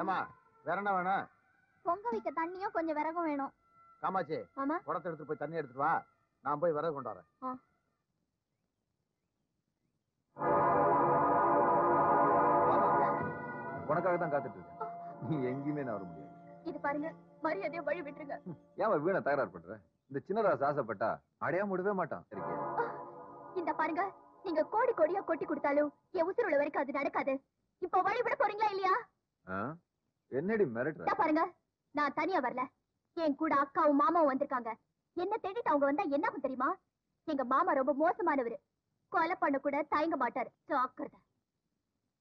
ஏமா வேற என்ன வேணும்? பொங்க வைக்க தண்ணியும் கொஞ்சம் விறகும் வேணும். காமாட்சி, குடத்தை எடுத்துட்டு போய் தண்ணி எடுத்துட்டு வா. நான் போய் விறகு கொண்டு வரேன். உனக்காக தான் காத்துட்டு இருக்கேன். நீ எங்கேயுமே நான் வர முடியாது. இது பாருங்க, மரியாதையை வழி விட்டுருங்க. ஏன் வீணை தகராறு பண்ற? இந்த சின்னராசு ஆசைப்பட்டா அடையாம விடவே மாட்டான். இந்த பாருங்க, நீங்க கோடி கோடியா கொட்டி கொடுத்தாலும் என் உசுர் உள்ள வரைக்கும் அது நடக்காது. இப்போ வழி விட போறீங்களா இல்லையா? என்னடி மிரட்டுற? பாருங்க, நான் தனியா வரல. என் கூட அக்காவும் மாமாவும் வந்திருக்காங்க. என்ன தேடிட்டு அவங்க வந்தா என்ன தெரியுமா? எங்க மாமா ரொம்ப மோசமானவரு. கொலை பண்ண கூட தயங்க மாட்டாரு. ஜாக்கிரதை.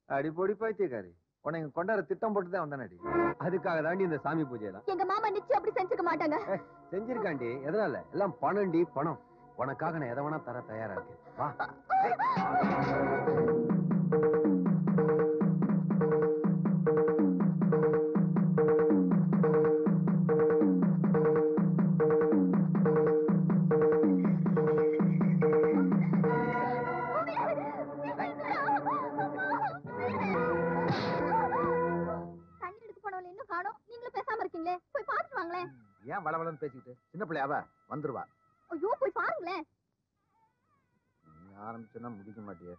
அடிப்பொடி பைத்தியக்காரி, உன்னை கொண்டாட திட்டம் போட்டுதான் வந்தானடி. அதுக்காக தாண்டி இந்த சாமி பூஜையெல்லாம். எங்க மாமா நிச்சயம் அப்படி செஞ்சுக்க மாட்டாங்க. செஞ்சிருக்காண்டி. எதனால? எல்லாம் பணம்டி, பணம். உனக்காக நான் எதை வேணா தர தயாரா இருக்கேன். வா. ஏன் வளவளன்னு பேசிக்கிட்டு? சின்ன பிள்ளையாவ வந்துருவா. ஐயோ, போய் பாருங்களேன். நீ ஆரம்பிச்சுன்னா முடிக்க மாட்டியே.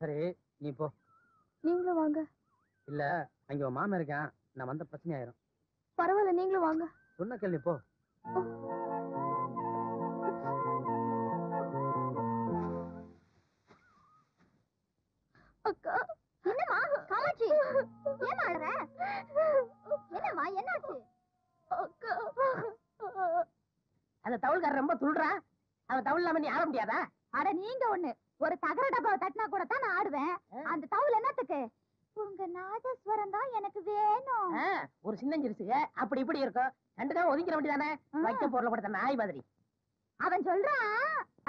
சரி, நீ போ. நீங்களும் வாங்க. இல்ல, அங்க மாமா இருக்கான். நான் வந்த பிரச்சனை ஆயிரும். பரவாயில்ல, நீங்களும் வாங்க. சொன்ன கேள்வி போ. அக்கா, என்னம்மா? காமாட்சி, ஏன் அழற? என்னம்மா, என்னாச்சு? அக்கா, அந்த தவுள்காரர் ரொம்ப துள்றா. அவன் தவுள் இல்லாம நீ ஆட முடியாதா? அட நீங்க ஒண்ணு, ஒரு தகர டப்பாவை தட்டினா கூட தான் நான் ஆடுவேன். அந்த தவுள் என்னத்துக்கு? உங்க நாதஸ்வரம் தான் எனக்கு வேணும். ஒரு சின்னஞ்சிருசுங்க அப்படி இப்படி இருக்கும். ரெண்டுதான் ஒதுக்கிற வேண்டியதானே? வைக்க பொருளை கொடுத்த நாய் மாதிரி. அவன் சொல்றான்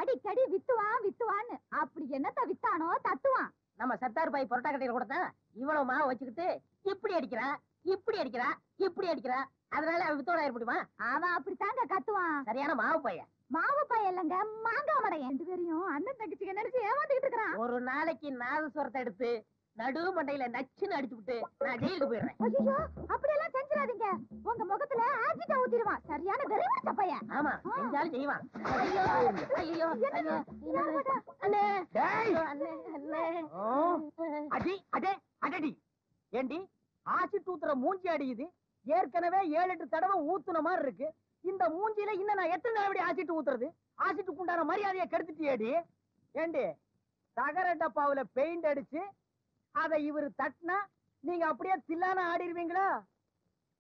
அடிக்கடி வித்துவான் வித்துவான்னு. அப்படி என்னத்த வித்தானோ தத்துவான். நம்ம சத்தார் பாய் பொரோட்டா கட்டையில கொடுத்தா இவ்வளவு மாவு வச்சுக்கிட்டு இப்படி அடிக்கிறா, இப்படி அடிக்கிறா, இப்படி அடிக்கிறா. அதனால அவன் வித்தோட ஏற்படுமா? அவன் அப்படித்தாங்க கத்துவான். சரியான மாவு பையன். மாவு பையன் இல்லங்க, மாங்காய் மடையன். 2 பேரையும் அண்ணன் தங்கச்சிக்கு நினைச்சு ஏமாத்திட்டு இருக்கிறான். ஒரு நாளைக்கு நாதஸ்வரத்தை எடுத்து நடு மண்டையில நச்சுன்னு அடிச்சு விட்டு நான் ஜெயிலுக்கு போயிடுறேன். ஐயோ, அப்படி எல்லாம் செஞ்சிடாதீங்க. உங்க முகத்துல ஆசிட்டா ஊத்திடுவான். சரியான வெறிபிடிச்ச பையன். ஆமா, செஞ்சாலும் செய்வான். ஐயோ ஐயோ ஐயோ, அண்ணே அடி அடே அடடி. ஏண்டி ஆசிட் ஊத்துற மூஞ்சி அடியுது? ஏற்கனவே 7-8 தடவை ஊத்துன மாதிரி இருக்கு. இந்த மூஞ்சியில இன்னும் நான் எத்தனை தடவை ஆசிட் ஊத்துறது? ஆசிட்டுக்கு உண்டான மரியாதையை கெடுத்துட்டியேடி. ஏண்டி தகர டப்பாவுல பெயிண்ட் அடிச்சு அதை இவரு தட்டினா நீங்க அப்படியே தில்லான ஆடிடுவீங்களா?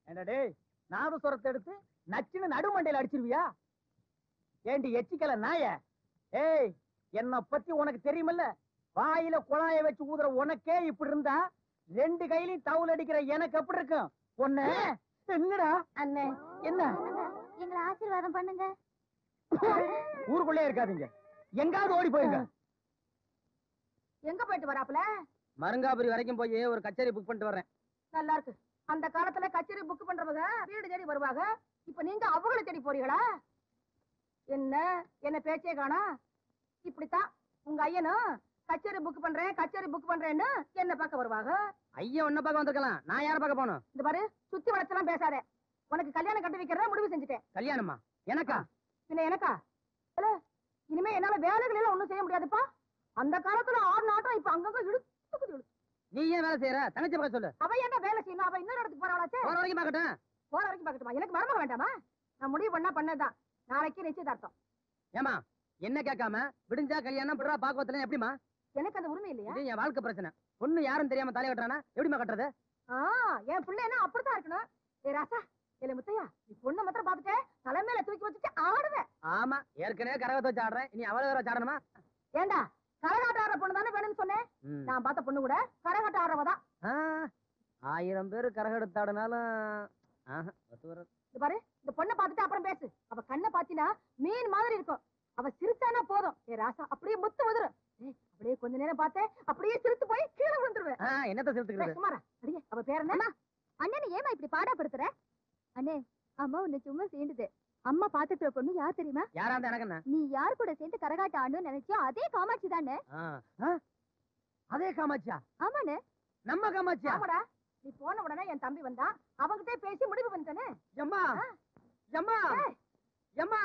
என்னடே, நாதஸ்வரத்தை எடுத்து நச்சுன்னு நடுமண்டையில அடிச்சிருவியா? ஏண்டி எச்சிக்கல நாய? ஏய், என்ன பத்தி உனக்கு தெரியுமில்ல? வாயில குழாய வச்சு ஊதுற உனக்கே இப்படி இருந்தா 2 கையிலையும் தவுல் அடிக்கிற எனக்கு எப்படி இருக்கும்? ஒண்ணு என்னடா அண்ணே, என்ன? எங்களை ஆசீர்வாதம் பண்ணுங்க. ஊருக்குள்ளே இருக்காதீங்க, எங்காவது ஓடி போயிருங்க. எங்க போயிட்டு வராப்ல? மருங்காபுரி வரைக்கும் போய் ஒரு கச்சேரி புக் பண்ணிட்டு வர்றேன். நல்லா இருக்கு. அந்த காலத்துல கச்சேரி புக் பண்றவங்க வீடு தேடி வருவாங்க. இப்ப நீங்க அவங்கள தேடி போறீங்களா? என்ன என்ன பேச்சே காணா? இப்படித்தான் உங்க ஐயனும் கச்சேரி புக் பண்றேன்னு என்ன பார்க்க வருவாங்க. ஐயா ஒன்ன பார்க்க வந்திருக்கலாம், நான் யார பார்க்க போகணும்? இந்த பாரு, சுத்தி வளர்ச்சலாம் பேசாத. உனக்கு கல்யாணம் கட்டி வைக்கிறதா முடிவு செஞ்சுட்டேன். கல்யாணமா? எனக்கா? பின்ன எனக்கா? இல்ல, இனிமே என்னால வேலைகள் எல்லாம் ஒண்ணும் செய்ய முடியாதுப்பா. அந்த காலத்துல 6 நாட்டம் இப்ப அங்கங்க இழுத்து. நீ ஏன் வேலை செய்யற? தங்கச்சி பார்க்க சொல்லு. அவ என்ன வேலை செய்யணும்? அவ இன்னொரு இடத்துக்கு போறாளாச்சே. போற வரைக்கும் பார்க்கட்டும். போற வரைக்கும் பார்க்கட்டுமா? எனக்கு மருமக வேண்டாமா? நான் முடிவு பண்ணதான். நாளைக்கு நிச்சயதார்த்தம். ஏமா என்ன கேட்காம விடிஞ்சா கல்யாணம் பிறா பாக்குவத்துல எப்படிமா? எனக்கு அந்த உரிமை இல்லையா? இது என் வாழ்க்கை பிரச்சனை. பொண்ணு யாரும் தெரியாம தலைய கட்டுறானா எப்படிமா கட்டுறது? என் பிள்ளை என்ன அப்படித்தான் இருக்கணும். ஏ ராசா, இல்ல முத்தையா, நீ பொண்ணை மாத்திரம் பாத்துட்டு தலைமையில தூக்கி வச்சுட்டு ஆடுவேன். ஆமா, ஏற்கனவே கரகத்தை வச்சு ஆடுறேன், இனி அவளை வேற ஆடணுமா? ஏண்டா, கரகாட்ட ஆடுற பொண்ணு தானே வேணும்னு சொன்னேன். நான் பார்த்த பொண்ணு கூட கரகாட்ட ஆடுறவதான். 1000 பேரு கரகெடுத்து ஆடினாலும் பாரு, இந்த பொண்ணை பாத்துட்டு அப்புறம் பேசு. அவ கண்ணை பாத்தினா மீன் மாதிரி இருக்கும். அவ சிரிச்சானா போதும், ஏ ராசா அப்படியே முத்து வந்துரும். அப்படியே கொஞ்ச நேரம் பார்த்தேன், அப்படியே சிரித்து போய் கீழே விழுந்துருவேன். என்னத்த சிரித்துக்கிறது? சுமாரா அடியே, அவ பேர் என்ன? அண்ணே ஏமா இப்படி பாடாப்படுத்துற? அண்ணே, அம்மா உன்னை சும்மா சீண்டுது. அம்மா பாத்துட்டு பொண்ணு யார் தெரியுமா? யாரா இருந்தா எனக்கு என்ன? நீ யார் கூட சேர்ந்து கரகாட்ட ஆடணும்னு நினைச்சியோ அதே காமாட்சி தானே? அதே காமாட்சியா? ஆமாண்ணே. நம்ம காமாட்சியா? ஆமாடா. நீ போன உடனே என் தம்பி வந்தான், அவங்கிட்டே பேசி முடிவு பண்ணிட்டேனே. எம்மா எம்மா எம்மா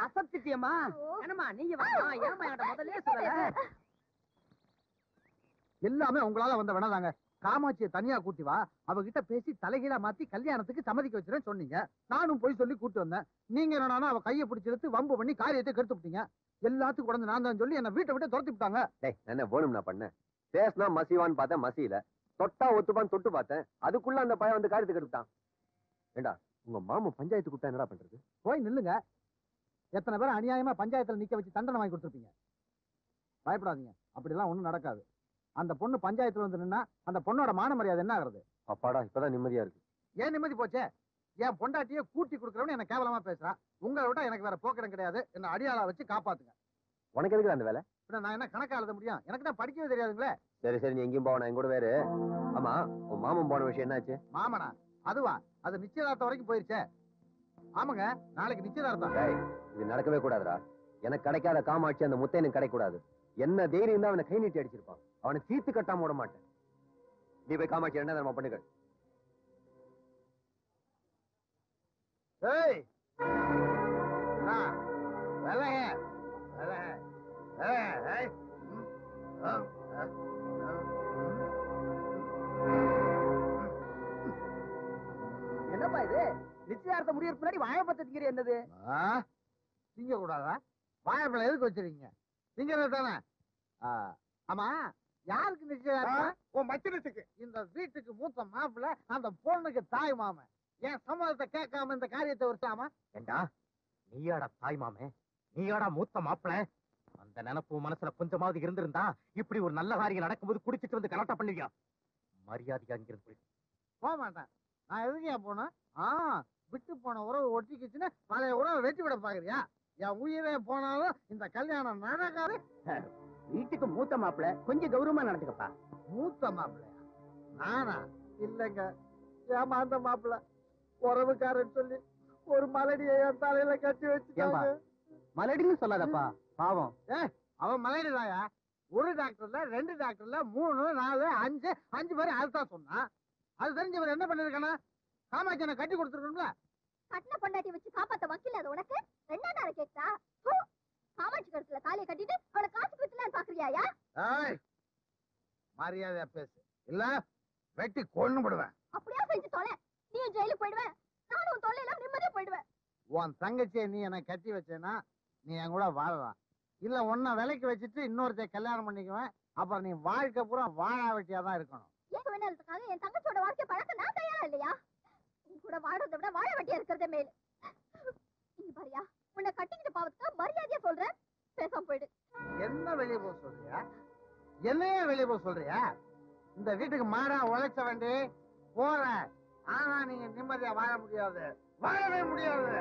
அசத்திட்டியம்மா. என்னம்மா நீங்க வாமா, ஏமா என்கிட்ட முதல்லயே சொல்லல? எல்லாமே உங்களால வந்த வேணாதாங்க. காமாட்சியை தனியா கூட்டி வா, அவகிட்ட பேசி தலைகீழா மாத்தி கல்யாணத்துக்கு சம்மதிக்க வச்சிருன்னு சொன்னீங்க. நானும் போய் சொல்லி கூட்டு வந்தேன். நீங்க என்னன்னா அவ கையை பிடிச்சி எடுத்து வம்பு பண்ணி காரியத்தை கெடுத்து விட்டீங்க. எல்லாத்துக்கும் உடனே நான் தான் சொல்லி என்ன வீட்டை விட்டு துரத்தி விட்டாங்க. என்ன வேணும் நான் பண்ணேன்? பேசினா மசிவான்னு பார்த்தேன், மசியில. தொட்டா ஒத்துப்பான்னு தொட்டு பார்த்தேன், அதுக்குள்ள அந்த பையன் வந்து காரியத்தை கெடுத்தான். ஏண்டா உங்க மாமா பஞ்சாயத்து கூட்டா என்னடா பண்றது? போய் நில்லுங்க. எத்தனை பேர் அநியாயமா பஞ்சாயத்துல நிக்க வச்சு தண்டனை வாங்கி கொடுத்துருப்பீங்க. பயப்படாதீங்க, அப்படிலாம் ஒண்ணும் நடக்காது. அந்த பொண்ணு பஞ்சாயத்துல வந்து நின்னா அந்த பொண்ணோட மான மரியாதை என்ன ஆகுறது? அப்பாடா, இப்பதான் நிம்மதியா இருக்கு. ஏன் நிம்மதி போச்சே? என் பொண்டாட்டியே கூட்டி கொடுக்குறவனு என்ன கேவலமா பேசுறான். உங்களை விட எனக்கு வேற போக்கிடம் கிடையாது. என்ன அடியாளா வச்சு காப்பாத்துங்க. உனக்கு எதுக்கு அந்த வேலை? நான் என்ன கணக்கா எழுத முடியும்? எனக்கு தான் படிக்கவே தெரியாதுங்களே. சரி சரி, நீ எங்கேயும் போவா, என் கூட வேறு. ஆமா, உன் மாமன் போன விஷயம் என்னாச்சு? மாமனா? அதுவா? அது நிச்சயதார்த்தம் வரைக்கும் போயிருச்சே. ஆமாங்க, நாளைக்கு நிச்சயதார்த்தம். இது நடக்கவே கூடாதுடா. எனக்கு கிடைக்காத காமாட்சி அந்த முத்தை எனக்கு கிடைக்கூடாது. என்ன தைரியம் தான் அவனை கை நீட்டி அடிச்சிருப்பான். அவனை தீர்த்து கட்டாம விட மாட்டேன். நீ போய் காமாட்சி என்ன நம்ம பண்ணுங்க. ஏய் வேலைங்க என்னப்பா இது? நிச்சயார்த்தம் முடியறதுக்கு முன்னாடி வாழைப்பழத்தை திங்கிறீ என்னது? திங்க கூடாதா? வாழைப்பழம் எதுக்கு வச்சிருக்கீங்க? திங்கிறது தானே. ஆமா, யாருக்கு நிச்சயம்? உன் மச்சனத்துக்கு. இந்த வீட்டுக்கு மூத்த மாப்பிள்ள, அந்த பொண்ணுக்கு தாய் மாமன். என் சம்மதத்தை கேட்காம இந்த காரியத்தை வருத்தாமா? ஏண்டா நீயாடா தாய் மாமே, நீயாடா மூத்த மாப்பிள்ள? அந்த நினைப்பு மனசுல கொஞ்சமாவது இருந்திருந்தா இப்படி ஒரு நல்ல காரியம் நடக்கும்போது குடிச்சிட்டு வந்து கலாட்டா பண்ணுவியா? மரியாதையா இங்கிருந்து போக மாட்டேன். நான் எதுக்கு போனேன்? விட்டு போன உறவு ஒட்டிக்கிச்சுன்னு பழைய உறவை வெட்டி விட பாக்குறியா? என் உயிரே போனாலும் இந்த கல்யாணம் நடக்காது. வீட்டுக்கு மூத்த மாப்பிள்ள, கொஞ்சம் கௌரவமா நடந்துக்கப்பா. மூத்த மாப்பிள்ளையா? நானா? இல்லங்க, ஏமாந்த மாப்பிள்ள. உறவுக்காரன் சொல்லி ஒரு மலடியை என் தலையில கட்டி வச்சுட்டாங்க. மலடின்னு சொல்லாதப்பா, பாவம். அவன் மலடிதாயா? ஒரு டாக்டர்ல 2 டாக்டர்ல 3 4 5 பேர் அதுதான் சொன்னான். அது தெரிஞ்சவர் என்ன பண்ணிருக்கானா? காமாட்சியை கட்டி கொடுத்துருக்கணும்ல. கட்டின பொண்டாட்டி வச்சு காப்பாத்த வக்கீல் அது உனக்கு 2 நாள் கேட்டா? காமாட்சி கருத்துல தாலியை கட்டிட்டு அவளை காசு கொடுத்துலாம் பாக்குறியாயா? மரியாதையா பேசு, இல்ல வெட்டி கொண்டு விடுவேன். அப்படியே செஞ்சு தொலை. நீ ஜெயிலுக்கு போயிடுவேன், நானும் உன் தொல்லையெல்லாம் நிம்மதியா போயிடுவேன். உன் தங்கச்சியை நீ என்ன கட்டி வச்சேன்னா நீ என் கூட வாழலாம். இல்ல உன்னை விலைக்கு வச்சுட்டு இன்னொருத்த கல்யாணம் பண்ணிக்குவேன். அப்புறம் நீ வாழ்க்கை பூரா வாழா வெட்டியா தான் இருக்கணும். ஏன் வேணாலுக்காக என் தங்கச்சியோட வாழ்க்கை பழக்க நான் தயாரா இல்லையா? உன் கூட வாழறதை விட வாழ வெட்டியா இருக்கிறதே மேல். நீ பாரியா, உன்னை கட்டிக்கிட்டு பாவத்துக்கு மரியாதையா சொல்றேன், பேசாம போயிடு. என்ன வெளியே போக சொல்றியா? என்னையே வெளியே போக சொல்றியா? இந்த வீட்டுக்கு மாறா உழைச்ச வேண்டி போற. ஆனா நீங்க நிம்மதியா வாழ முடியாது, வாழவே முடியாது.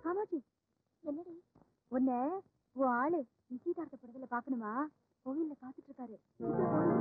காமாட்சி, என்னடி உன்ன உன் ஆளு நிச்சயதார்த்த படத்துல பாக்கணுமா? கோவில்ல காத்துட்டு இருக்காரு. சீக்கிரம் போங்க.